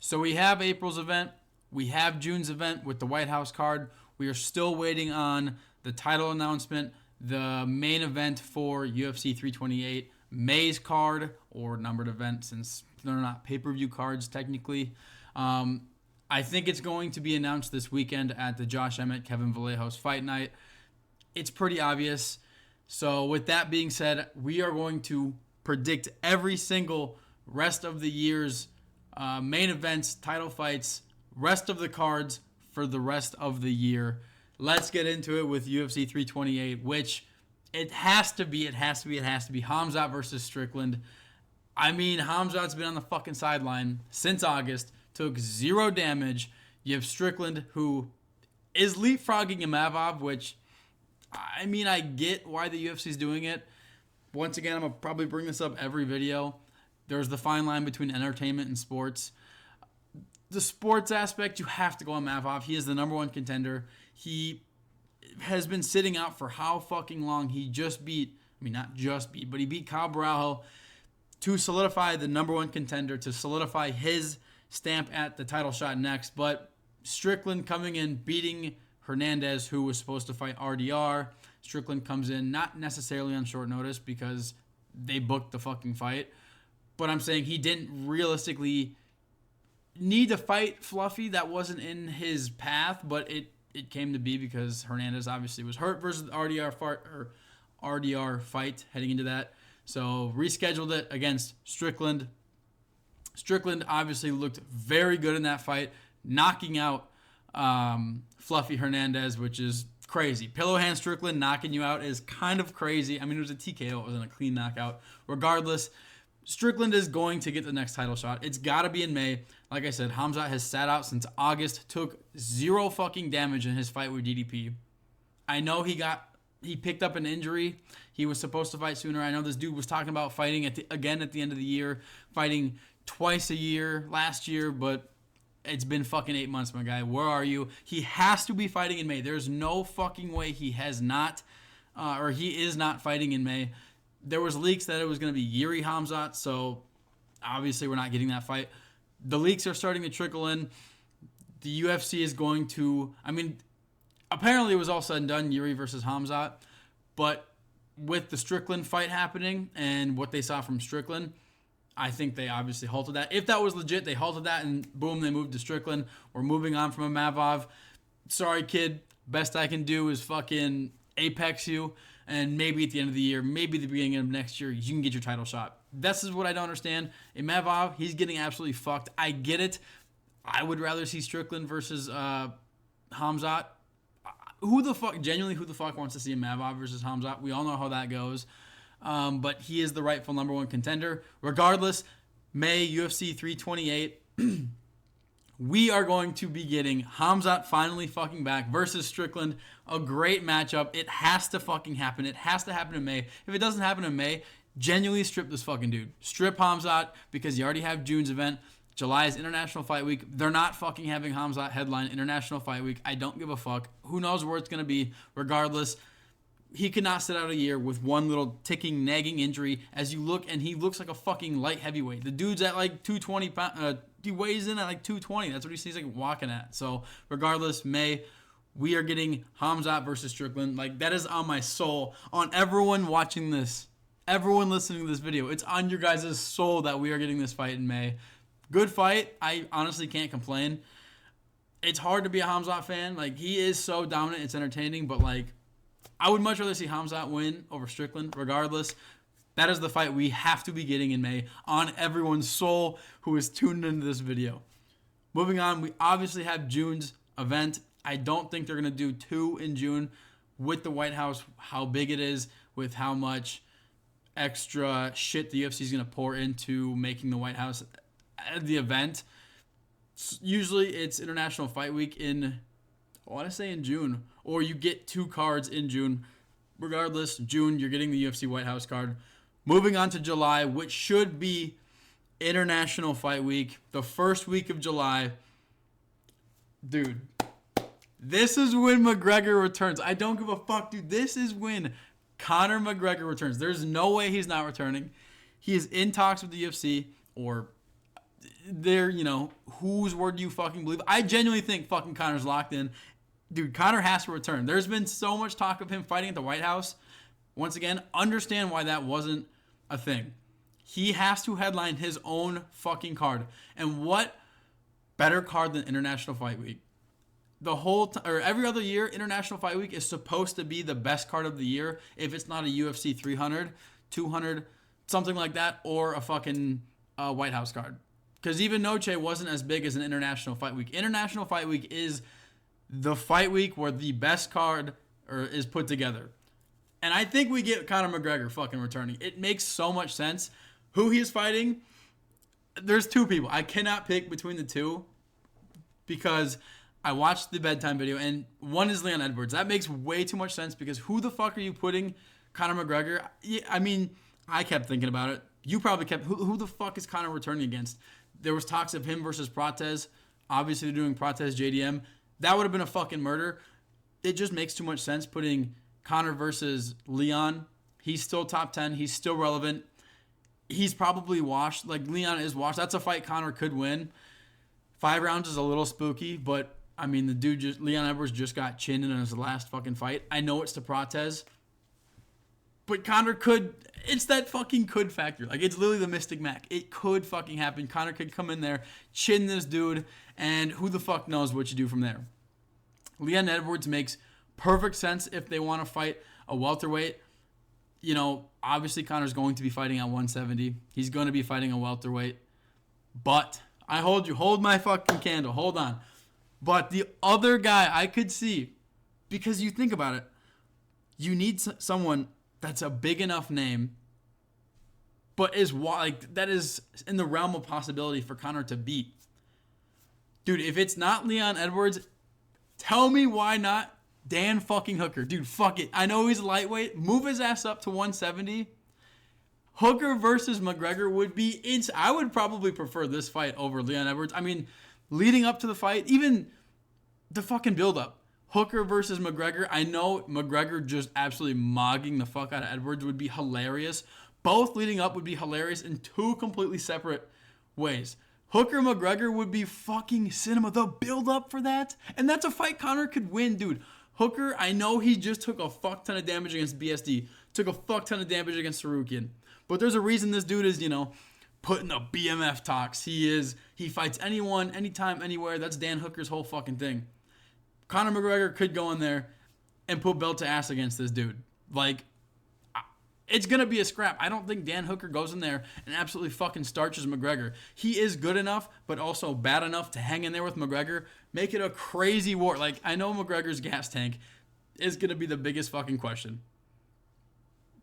So we have April's event. We have June's event with the White House card. We are still waiting on the title announcement, the main event for UFC 328, May's card, or numbered event since they're not pay-per-view cards technically. I think it's going to be announced this weekend at the Josh Emmett, Kevin Vallejos fight night. It's pretty obvious. So with that being said, we are going to predict every single rest of the year's main events, title fights, rest of the cards for the rest of the year. Let's get into it with UFC 328, which it has to be Khamzat versus Strickland. I mean, Khamzat's been on the fucking sideline since August, took 0 damage. You have Strickland, who is leapfrogging Imavov, which, I mean, I get why the UFC's doing it. Once again, I'm going to probably bring this up every video. There's the fine line between entertainment and sports. The sports aspect, you have to go on Imavov. He is the number 1 contender. He has been sitting out for how fucking long? He just beat, not just beat, but he beat Kyle Barajo to solidify the number 1 contender, to solidify his stamp at the title shot next. But Strickland coming in, beating Hernandez, who was supposed to fight RDR. Strickland comes in, not necessarily on short notice because they booked the fucking fight. But I'm saying he didn't realistically need to fight Fluffy. That wasn't in his path, but it came to be because Hernandez obviously was hurt versus the RDR fight heading into that. So rescheduled it against Strickland. Strickland obviously looked very good in that fight, knocking out Fluffy Hernandez, which is crazy. Pillow hand Strickland knocking you out is kind of crazy. I mean, it was a TKO. It wasn't a clean knockout. Regardless, Strickland is going to get the next title shot. It's got to be in May. Like I said, Khamzat has sat out since August, took 0 fucking damage in his fight with DDP. I know he picked up an injury. He was supposed to fight sooner. I know this dude was talking about fighting again at the end of the year, fighting twice a year last year, but it's been fucking 8 months, my guy. Where are you? He has to be fighting in May. There's no fucking way he has not, or he is not fighting in May. There was leaks that it was going to be Yuri Khamzat, so obviously we're not getting that fight. The leaks are starting to trickle in. The UFC is going to, apparently it was all said and done, Yuri versus Khamzat, but with the Strickland fight happening and what they saw from Strickland, I think they obviously halted that. If that was legit, they halted that and boom, they moved to Strickland. We're moving on from Imavov. Sorry, kid. Best I can do is fucking apex you. And maybe at the end of the year, maybe the beginning of next year, you can get your title shot. This is what I don't understand. Imavov, he's getting absolutely fucked. I get it. I would rather see Strickland versus Khamzat. Who the fuck wants to see Imavov versus Khamzat? We all know how that goes. But he is the rightful number 1 contender. Regardless, May, UFC 328, we are going to be getting Khamzat finally fucking back versus Strickland. A great matchup. It has to fucking happen. It has to happen in May. If it doesn't happen in May, genuinely strip this fucking dude. Strip Khamzat because you already have June's event. July is International Fight Week. They're not fucking having Khamzat headline International Fight Week. I don't give a fuck. Who knows where it's going to be. Regardless, he could not sit out a year with one little ticking, nagging injury as you look, and he looks like a fucking light heavyweight. The dude's at like 220 pounds. He weighs in at like 220. That's what he seems like walking at. So regardless, May, we are getting Khamzat versus Strickland. Like, that is on my soul. On everyone watching this, everyone listening to this video, it's on your guys' soul that we are getting this fight in May. Good fight. I honestly can't complain. It's hard to be a Khamzat fan. Like, he is so dominant. It's entertaining, but like, I would much rather see Khamzat win over Strickland. Regardless, that is the fight we have to be getting in May on everyone's soul who is tuned into this video. Moving on, we obviously have June's event. I don't think they're going to do 2 in June with the White House, how big it is, with how much extra shit the UFC is going to pour into making the White House the event. Usually it's International Fight Week in, I want to say in June, or you get 2 cards in June. Regardless, June, you're getting the UFC White House card. Moving on to July, which should be International Fight Week, the first week of July. Dude, this is when McGregor returns. I don't give a fuck, dude. This is when Conor McGregor returns. There's no way he's not returning. He is in talks with the UFC, or they're, whose word do you fucking believe? I genuinely think fucking Conor's locked in. Dude, Conor has to return. There's been so much talk of him fighting at the White House. Once again, understand why that wasn't a thing. He has to headline his own fucking card. And what better card than International Fight Week? Or every other year, International Fight Week is supposed to be the best card of the year if it's not a UFC 300, 200, something like that, or a fucking White House card. Because even Noche wasn't as big as an International Fight Week. International Fight Week is the fight week where the best card is put together. And I think we get Conor McGregor fucking returning. It makes so much sense. Who he is fighting, there's two people. I cannot pick between the two because I watched the bedtime video, and one is Leon Edwards. That makes way too much sense because who the fuck are you putting Conor McGregor? I mean, I kept thinking about it. You probably kept. Who the fuck is Conor returning against? There was talks of him versus Prates. Obviously, they're doing Prates JDM. That would have been a fucking murder. It just makes too much sense putting Conor versus Leon. He's still top 10. He's still relevant. He's probably washed. Like, Leon is washed. That's a fight Conor could win. 5 rounds is a little spooky, but, I mean, Leon Edwards just got chinned in his last fucking fight. I know it's to Prates, but Conor could. It's that fucking could factor. Like, it's literally the Mystic Mac. It could fucking happen. Conor could come in there, chin this dude, and who the fuck knows what you do from there. Leon Edwards makes perfect sense if they want to fight a welterweight. Obviously Conor's going to be fighting at 170. He's going to be fighting a welterweight. But, hold my fucking candle. Hold on. But the other guy I could see, because you think about it, you need someone that's a big enough name, but that is in the realm of possibility for Conor to beat. Dude, if it's not Leon Edwards, tell me why not Dan fucking Hooker. Dude, fuck it. I know he's lightweight. Move his ass up to 170. Hooker versus McGregor would be I would probably prefer this fight over Leon Edwards. I mean, leading up to the fight, even the fucking build-up. Hooker versus McGregor. I know McGregor just absolutely mogging the fuck out of Edwards would be hilarious. Both leading up would be hilarious in two completely separate ways. Hooker McGregor would be fucking cinema. The build-up for that. And that's a fight Conor could win, dude. Hooker, I know he just took a fuck ton of damage against BSD. Took a fuck ton of damage against Sarukian. But there's a reason this dude is, putting the BMF talks. He fights anyone, anytime, anywhere. That's Dan Hooker's whole fucking thing. Conor McGregor could go in there and put belt to ass against this dude. Like, it's going to be a scrap. I don't think Dan Hooker goes in there and absolutely fucking starches McGregor. He is good enough, but also bad enough to hang in there with McGregor. Make it a crazy war. Like, I know McGregor's gas tank is going to be the biggest fucking question.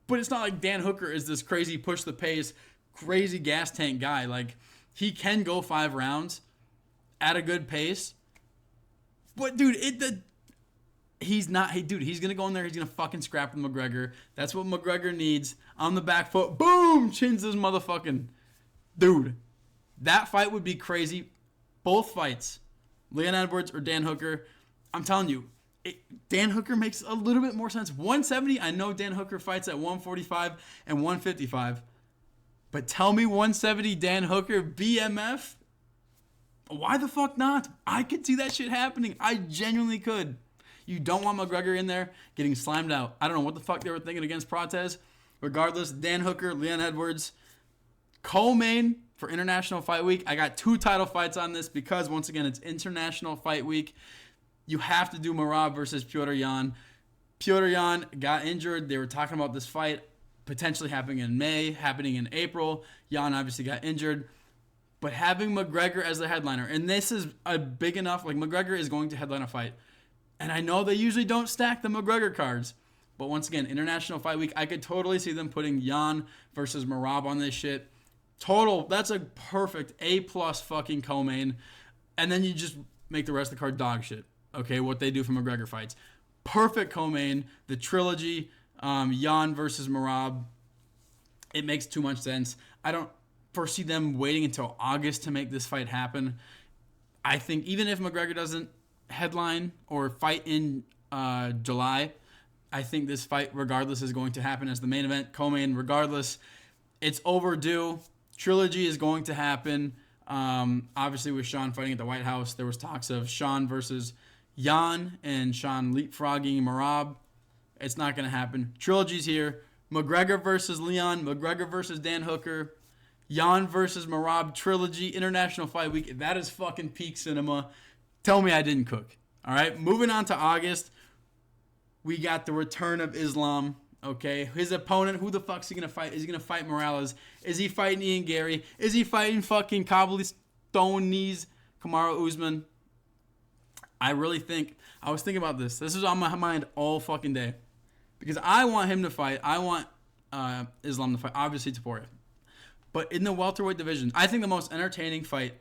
But it's not like Dan Hooker is this crazy push the pace, crazy gas tank guy. Like, he can go 5 rounds at a good pace. But, dude, he's not. Hey, dude, he's going to go in there. He's going to fucking scrap with McGregor. That's what McGregor needs. On the back foot, boom, chins his motherfucking. Dude, that fight would be crazy. Both fights, Leon Edwards or Dan Hooker. I'm telling you, Dan Hooker makes a little bit more sense. 170, I know Dan Hooker fights at 145 and 155. But tell me 170 Dan Hooker BMF? Why the fuck not? I could see that shit happening. I genuinely could. You don't want McGregor in there getting slimed out. I don't know what the fuck they were thinking against Prates. Regardless, Dan Hooker, Leon Edwards, co-main for International Fight Week. I got 2 title fights on this because, once again, it's International Fight Week. You have to do Merab versus Petr Yan. Petr Yan got injured. They were talking about this fight potentially happening in May, happening in April. Yan obviously got injured. But having McGregor as the headliner, and this is a big enough, like, McGregor is going to headline a fight. And I know they usually don't stack the McGregor cards. But once again, International Fight Week, I could totally see them putting Yan versus Merab on this shit. Total, that's a perfect A+ fucking co-main. And then you just make the rest of the card dog shit. Okay, what they do for McGregor fights. Perfect co-main, the trilogy, Yan versus Merab. It makes too much sense. I don't foresee them waiting until August to make this fight happen. I think even if McGregor doesn't headline or fight in July, I think this fight, regardless, is going to happen as the main event, co-main, regardless. It's overdue. Trilogy is going to happen. Obviously, with Sean fighting at the White House, there was talks of Sean versus Jan and Sean leapfrogging Marab. It's not going to happen. Trilogy's here. McGregor versus Leon. McGregor versus Dan Hooker. Jan versus Marab trilogy, International Fight Week. That is fucking peak cinema. Tell me I didn't cook. All right, moving on to August. We got the return of Islam. Okay, his opponent, who the fuck's he gonna fight? Is he gonna fight Morales? Is he fighting Ian Gary? Is he fighting fucking Stone Knees Kamaru Usman? I really think, I was thinking about this. This is on my mind all fucking day. Because I want him to fight. I want Islam to fight. Obviously, Topuria. But in the welterweight division, I think the most entertaining fight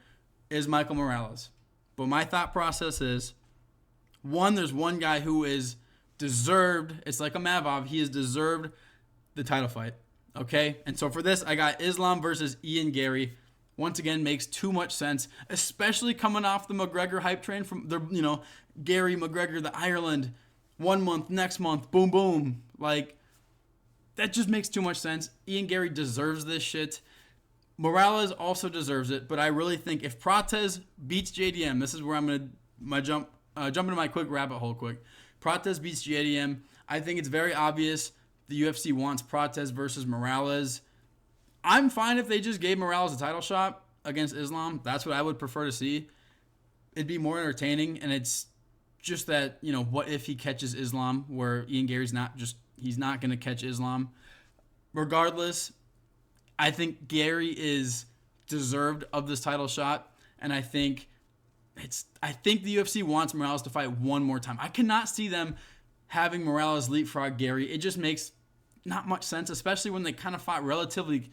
is Michael Morales. But my thought process is, one, there's one guy who is deserved. It's like a Mavov. He has deserved the title fight. Okay? And so for this, I got Islam versus Ian Gary. Once again, makes too much sense, especially coming off the McGregor hype train from the, Gary McGregor, the Ireland. 1 month, next month, boom, boom. Like, that just makes too much sense. Ian Gary deserves this shit. Morales also deserves it, but I really think if Prates beats JDM, this is where I'm going to jump into my quick rabbit hole quick. Prates beats JDM. I think it's very obvious the UFC wants Prates versus Morales. I'm fine if they just gave Morales a title shot against Islam. That's what I would prefer to see. It'd be more entertaining, and it's just that, what if he catches Islam where Ian Gary's he's not going to catch Islam. Regardless, I think Gary is deserved of this title shot, and I think the UFC wants Morales to fight one more time. I cannot see them having Morales leapfrog Gary. It just makes not much sense, especially when they kind of fought relatively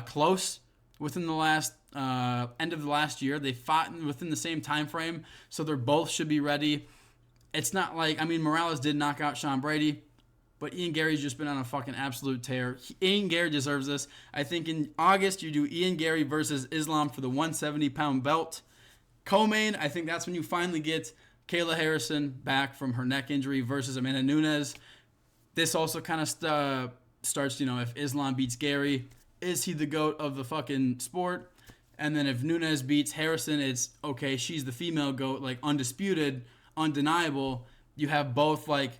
close within the last end of the last year. They fought within the same time frame, so they both should be ready. It's not like, Morales did knock out Sean Brady, but Ian Gary's just been on a fucking absolute tear. Ian Gary deserves this. I think in August you do Ian Gary versus Islam for the 170-pound belt. Co-main, I think that's when you finally get Kayla Harrison back from her neck injury versus Amanda Nunes. This also kind of starts, if Islam beats Gary, is he the GOAT of the fucking sport? And then if Nunes beats Harrison, it's okay, she's the female GOAT, like undisputed, undeniable. You have both like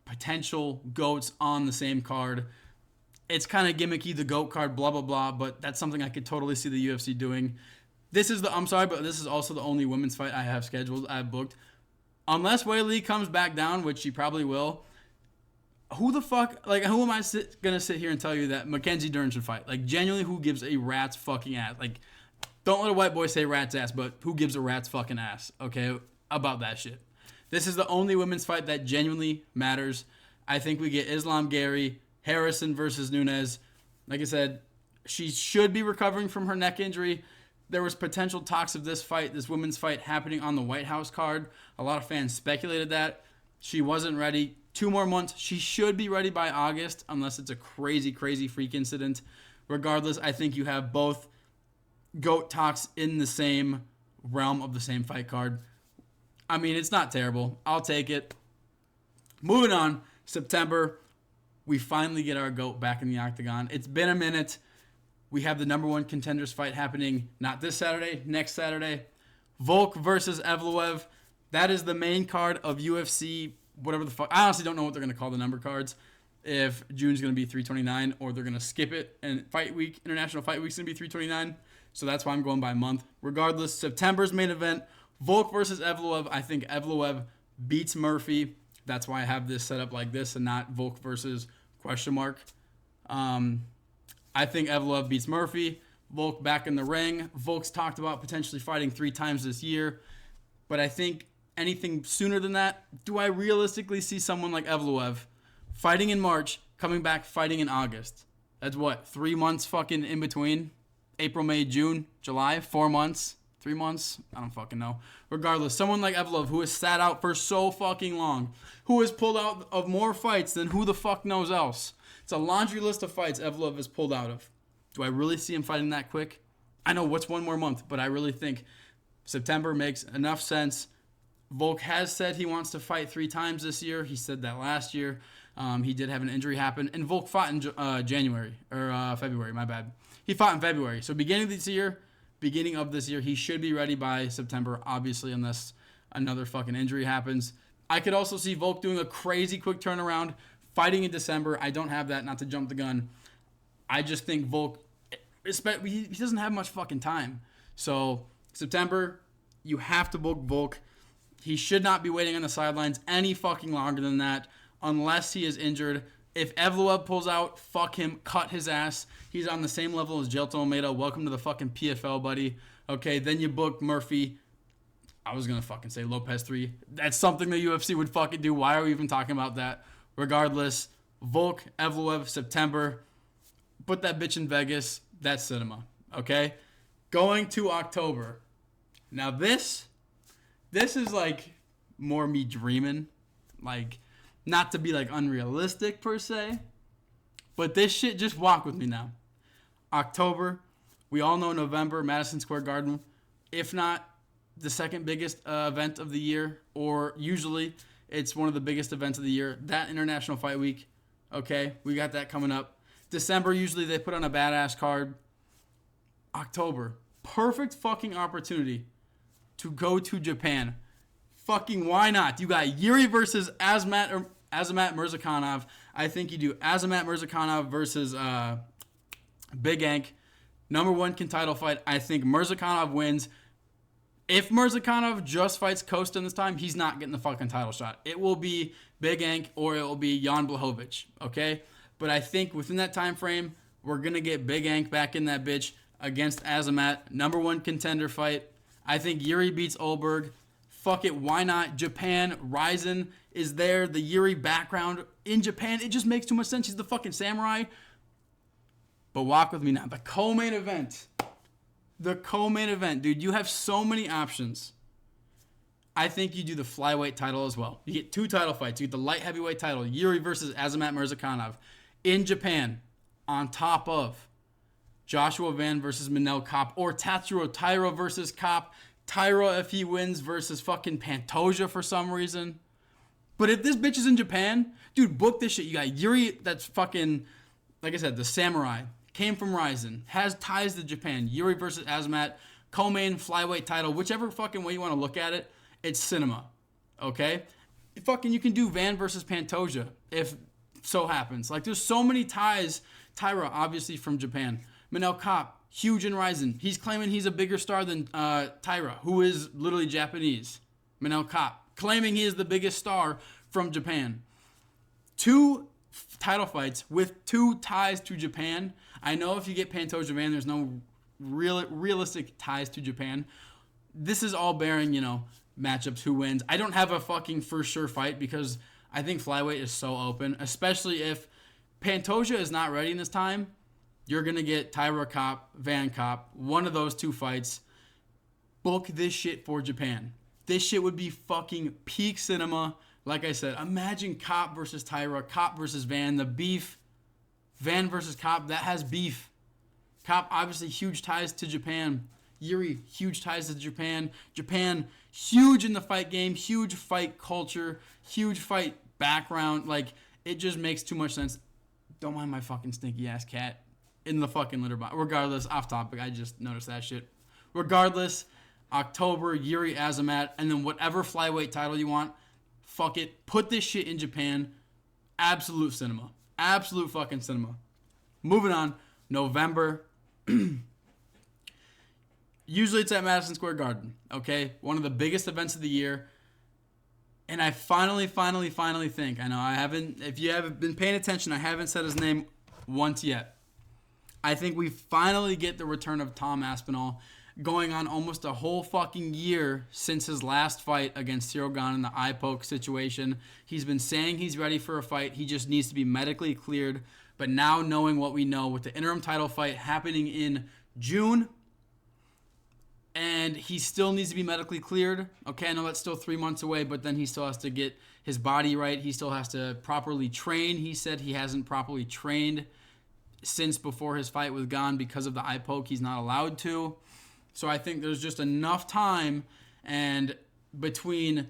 potential GOATs on the same card. It's kind of gimmicky, the GOAT card, blah, blah, blah, but that's something I could totally see the UFC doing. I'm sorry, but this is also the only women's fight I have scheduled, I have booked. Unless Wei Lee comes back down, which she probably will, who am I going to sit here and tell you that Mackenzie Dern should fight? Like, genuinely, who gives a rat's fucking ass? Like, don't let a white boy say rat's ass, but who gives a rat's fucking ass, okay, about that shit? This is the only women's fight that genuinely matters. I think we get Islam Gary, Harrison versus Nunes. Like I said, she should be recovering from her neck injury. There was potential talks of this women's fight, happening on the White House card. A lot of fans speculated that. She wasn't ready. 2 more months. She should be ready by August, unless it's a crazy, crazy freak incident. Regardless, I think you have both GOAT talks in the same realm of the same fight card. It's not terrible. I'll take it. Moving on, September, we finally get our GOAT back in the octagon. It's been a minute. We have the number one contenders fight happening not this Saturday, next Saturday. Volk versus Evloev. That is the main card of UFC, whatever the fuck. I honestly don't know what they're going to call the number cards. If June's going to be 329 or they're going to skip it and International Fight Week's going to be 329. So that's why I'm going by month. Regardless, September's main event, Volk versus Evloev. I think Evloev beats Murphy. That's why I have this set up like this and not Volk versus ? I think Evloev beats Murphy. Volk back in the ring. Volk's talked about potentially fighting 3 times this year. But I think anything sooner than that, do I realistically see someone like Evloev fighting in March, coming back fighting in August? That's what, 3 months fucking in between? April, May, June, July, 4 months, 3 months? I don't fucking know. Regardless, someone like Evloev who has sat out for so fucking long, who has pulled out of more fights than who the fuck knows else. It's a laundry list of fights Evloev has pulled out of. Do I really see him fighting that quick? I know what's 1 more month, but I really think September makes enough sense. Volk has said he wants to fight 3 times this year. He said that last year. He did have an injury happen. And Volk fought in February, my bad. He fought in February. So beginning of this year, beginning of this year. He should be ready by September, obviously, unless another fucking injury happens. I could also see Volk doing a crazy quick turnaround, fighting in December. I don't have that, not to jump the gun. I just think Volk, he doesn't have much fucking time. So September, you have to book Volk. He should not be waiting on the sidelines any fucking longer than that unless he is injured. If Evloev pulls out, fuck him, cut his ass. He's on the same level as Jelton Almeida. Welcome to the fucking PFL, buddy. Okay, then you book Murphy. I was going to fucking say Lopez 3. That's something the UFC would fucking do. Why are we even talking about that? Regardless, Volk, Evloev, September. Put that bitch in Vegas. That's cinema. Okay? Going to October. Now this is like more me dreaming. Like, not to be like unrealistic per se. But this shit, just walk with me now. October. We all know November, Madison Square Garden. If not the second biggest event of the year, or usually it's one of the biggest events of the year, that International Fight Week. Okay, we got that coming up. December, usually they put on a badass card. October, perfect fucking opportunity to go to Japan. Fucking why not? You got Yuri versus Azamat Murzakanov. I think you do Azamat Murzakanov versus Big Ank. Number 1 title fight. I think Murzakanov wins. If Murzakanov just fights Costa this time, he's not getting the fucking title shot. It will be Big Ank or it will be Jan Blachowicz, okay? But I think within that time frame, we're going to get Big Ank back in that bitch against Azamat. Number 1 contender fight. I think Yuri beats Olberg. Fuck it, why not? Japan, Ryzen is there. The Yuri background in Japan, it just makes too much sense. He's the fucking samurai. But walk with me now. The co-main event. Dude. You have so many options. I think you do the flyweight title as well. You get 2 title fights. You get the light heavyweight title, Yuri versus Azamat Murzakanov in Japan, on top of Joshua Van versus Manel Kopp, or Tatsuro Taira versus Kopp. Taira, if he wins, versus fucking Pantoja for some reason. But if this bitch is in Japan, dude, book this shit. You got Yuri, that's fucking, like I said, the samurai. Came from Ryzen. Has ties to Japan. Yuri versus Azamat. Co-main, flyweight title. Whichever fucking way you want to look at it, it's cinema. Okay? Fucking, you can do Van versus Pantoja, if so happens. Like, there's so many ties. Taira, obviously, from Japan. Manel Kopp, huge in Ryzen. He's claiming he's a bigger star than Taira, who is literally Japanese. Manel Kopp, claiming he is the biggest star from Japan. 2 title fights with 2 ties to Japan. I know if you get Pantoja Van, there's no realistic ties to Japan. This is all bearing, matchups, who wins. I don't have a fucking for sure fight because I think flyweight is so open, especially if Pantoja is not ready in this time. You're going to get Taira Kopp, Van Kopp, one of those 2 fights. Book this shit for Japan. This shit would be fucking peak cinema. Like I said, imagine Kopp versus Taira, Kopp versus Van, the beef. Van versus Kopp, that has beef. Kopp, obviously, huge ties to Japan. Yuri, huge ties to Japan. Japan, huge in the fight game, huge fight culture, huge fight background. Like, it just makes too much sense. Don't mind my fucking stinky ass cat in the fucking litter box. Regardless, off topic, I just noticed that shit. Regardless, October, Yuri Azamat, and then whatever flyweight title you want, fuck it. Put this shit in Japan. Absolute cinema. Absolute fucking cinema. Moving on. November. Usually it's at Madison Square Garden. Okay? One of the biggest events of the year. And I finally think, I know I haven't, if you haven't been paying attention, I haven't said his name once yet. I think we finally get the return of Tom Aspinall, going on almost a whole fucking year since his last fight against Cyril Gane in the eye poke situation. He's been saying he's ready for a fight. He just needs to be medically cleared. But now knowing what we know with the interim title fight happening in June, and he still needs to be medically cleared. Okay, I know that's still 3 months away, but then he still has to get his body right. He still has to properly train. He said he hasn't properly trained since before his fight with Gane because of the eye poke. He's not allowed to. So I think there's just enough time, and between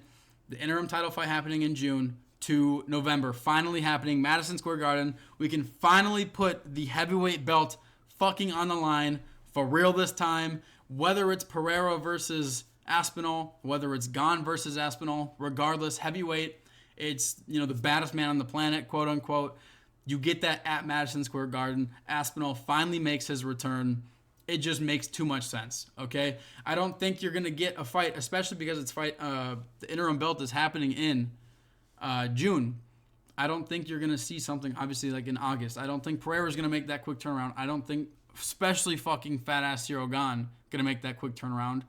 the interim title fight happening in June to November finally happening, Madison Square Garden, we can finally put the heavyweight belt fucking on the line for real this time. Whether it's Pereira versus Aspinall, whether it's Gane versus Aspinall, regardless, heavyweight, it's, the baddest man on the planet, quote unquote. You get that at Madison Square Garden. Aspinall finally makes his return. It just makes too much sense, okay? I don't think you're going to get a fight, especially because the interim belt is happening in June. I don't think you're going to see something, obviously, like in August. I don't think Pereira's going to make that quick turnaround. I don't think, especially fucking fat-ass Cyril Gane, going to make that quick turnaround.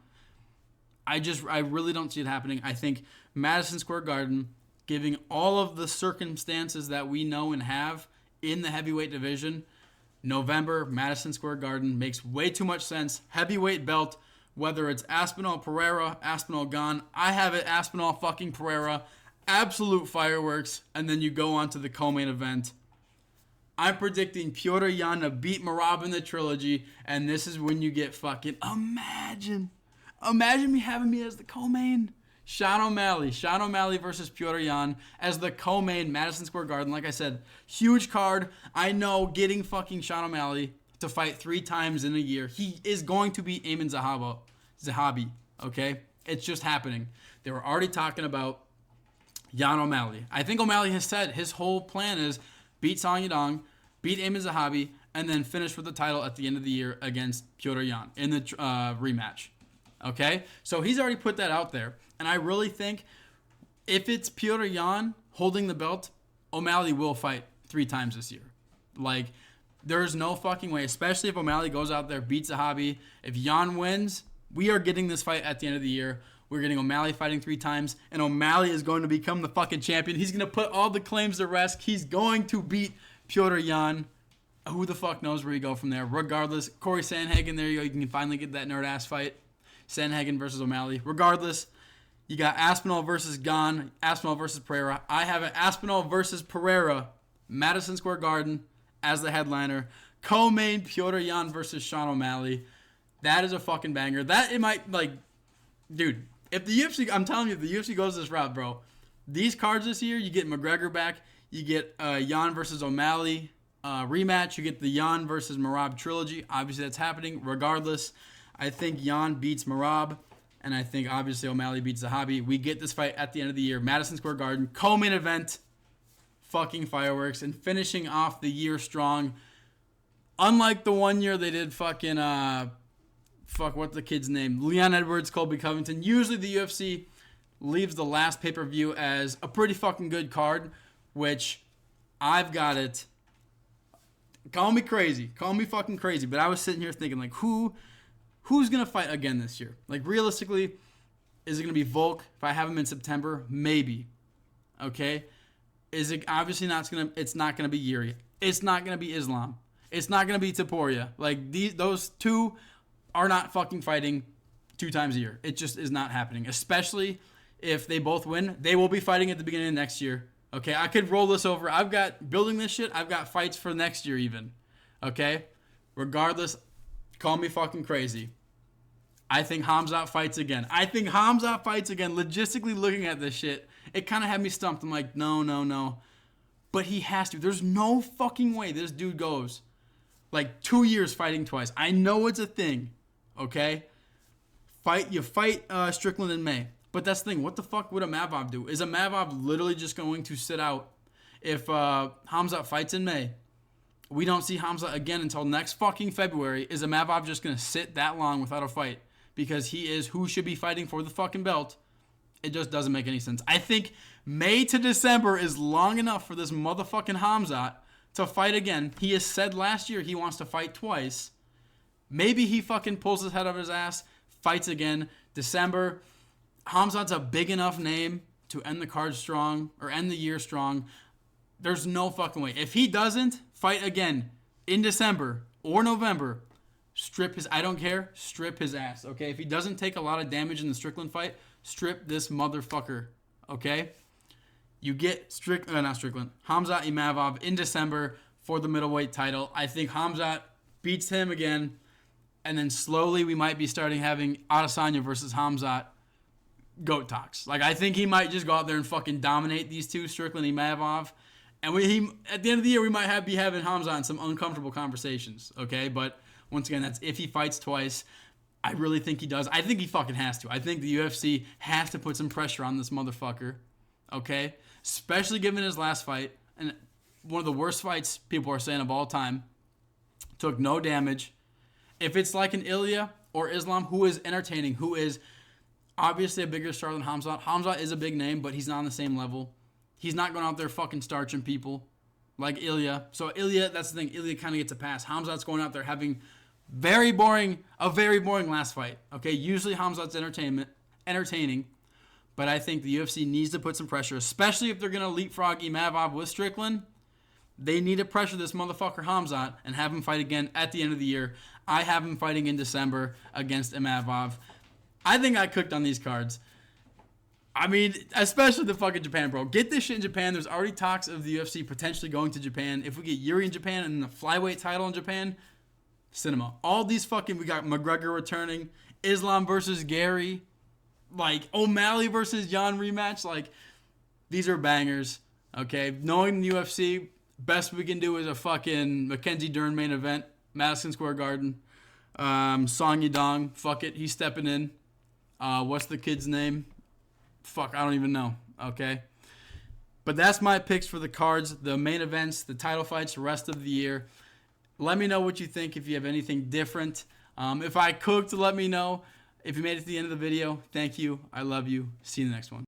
I really don't see it happening. I think Madison Square Garden, giving all of the circumstances that we know and have in the heavyweight division, November, Madison Square Garden, makes way too much sense. Heavyweight belt, whether it's Aspinall Pereira, Aspinall Gane, I have it Aspinall fucking Pereira, absolute fireworks, and then you go on to the co-main event. I'm predicting Petr Yan to beat Merab in the trilogy, and this is when you get fucking, imagine me having me as the co-main. Sean O'Malley versus Petr Yan as the co-main, Madison Square Garden. Like I said, huge card. I know getting fucking Sean O'Malley to fight 3 times in a year. He is going to beat Amin Zahabi, okay? It's just happening. They were already talking about Yan O'Malley. I think O'Malley has said his whole plan is beat Song Yadong, beat Amin Zahabi, and then finish with the title at the end of the year against Petr Yan in the rematch. Okay? So he's already put that out there. And I really think if it's Petr Yan holding the belt, O'Malley will fight 3 times this year. Like, there's no fucking way, especially if O'Malley goes out there, beats Zahabi. If Yan wins, we are getting this fight at the end of the year. We're getting O'Malley fighting 3 times, and O'Malley is going to become the fucking champion. He's going to put all the claims to rest. He's going to beat Petr Yan. Who the fuck knows where you go from there? Regardless, Corey Sandhagen, there you go. You can finally get that nerd-ass fight. Sandhagen versus O'Malley. Regardless, you got Aspinall versus Gane, Aspinall versus Pereira. I have an Aspinall versus Pereira, Madison Square Garden as the headliner. Co-main Petr Yan versus Sean O'Malley. That is a fucking banger. That it might, like, dude, if the UFC, I'm telling you, if the UFC goes this route, bro, these cards this year, you get McGregor back, you get Yan versus O'Malley rematch, you get the Yan versus Merab trilogy. Obviously, that's happening. Regardless, I think Yan beats Merab. And I think, obviously, O'Malley beats Zahabi. We get this fight at the end of the year. Madison Square Garden. Co-main event. Fucking fireworks. And finishing off the year strong. Unlike the one year they did fucking... what's the kid's name? Leon Edwards, Colby Covington. Usually the UFC leaves the last pay-per-view as a pretty fucking good card. Which, I've got it. Call me crazy. Call me fucking crazy. But I was sitting here thinking, like, Who's going to fight again this year? Like, realistically, is it going to be Volk? If I have him in September, maybe. Okay? Is it obviously not going to, it's not going to be Yuri. It's not going to be Islam. It's not going to be Taporia. Like, those two are not fucking fighting 2 times a year. It just is not happening. Especially if they both win. They will be fighting at the beginning of next year. Okay? I could roll this over. I've got, building this shit, I've got fights for next year even. Okay? Regardless, call me fucking crazy. I think Hamzat fights again. Logistically looking at this shit, it kind of had me stumped. I'm like, no. But he has to. There's no fucking way this dude goes like 2 years fighting twice. I know it's a thing, okay? You fight Strickland in May. But that's the thing. What the fuck would a Mavov do? Is a Mavov literally just going to sit out if Hamzat fights in May? We don't see Hamzat again until next fucking February. Is a Mavov just going to sit that long without a fight? Because he is who should be fighting for the fucking belt. It just doesn't make any sense. I think May to December is long enough for this motherfucking Hamzat to fight again. He has said last year he wants to fight twice. Maybe he fucking pulls his head out of his ass, fights again. December, Hamzat's a big enough name to end the card strong, or end the year strong. There's no fucking way. If he doesn't fight again in December or November, I don't care, strip his ass, okay? If he doesn't take a lot of damage in the Strickland fight, strip this motherfucker, okay? You get Hamzat Imavov in December for the middleweight title. I think Hamzat beats him again, and then slowly we might be starting having Adesanya versus Hamzat GOAT talks. Like, I think he might just go out there and fucking dominate these two, Strickland Imavov. And at the end of the year, we might be having Hamzat in some uncomfortable conversations, okay? But once again, that's if he fights twice. I really think he does. I think he fucking has to. I think the UFC has to put some pressure on this motherfucker. Okay? Especially given his last fight. And one of the worst fights people are saying of all time. Took no damage. If it's like an Ilya or Islam, who is entertaining, who is obviously a bigger star than Khamzat. Khamzat is a big name, but he's not on the same level. He's not going out there fucking starching people like Ilya. So Ilya, that's the thing. Ilya kind of gets a pass. Khamzat's going out there having a very boring last fight. Okay, usually Khamzat's entertaining, but I think the UFC needs to put some pressure, especially if they're going to leapfrog Imavov with Strickland. They need to pressure this motherfucker Khamzat and have him fight again at the end of the year. I have him fighting in December against Imavov. I think I cooked on these cards. I mean, especially the fucking Japan, bro. Get this shit in Japan. There's already talks of the UFC potentially going to Japan. If we get Yuri in Japan and the flyweight title in Japan, cinema. All these fucking, we got McGregor returning, Islam versus Gary, like O'Malley versus Jan rematch. Like, these are bangers, okay? Knowing the UFC, best we can do is a fucking Mackenzie Dern main event, Madison Square Garden. Song Yadong, fuck it, he's stepping in. What's the kid's name? Fuck, I don't even know. Okay. But that's my picks for the cards, the main events, the title fights, the rest of the year. Let me know what you think if you have anything different. If I cooked, let me know. If you made it to the end of the video, thank you. I love you. See you in the next one.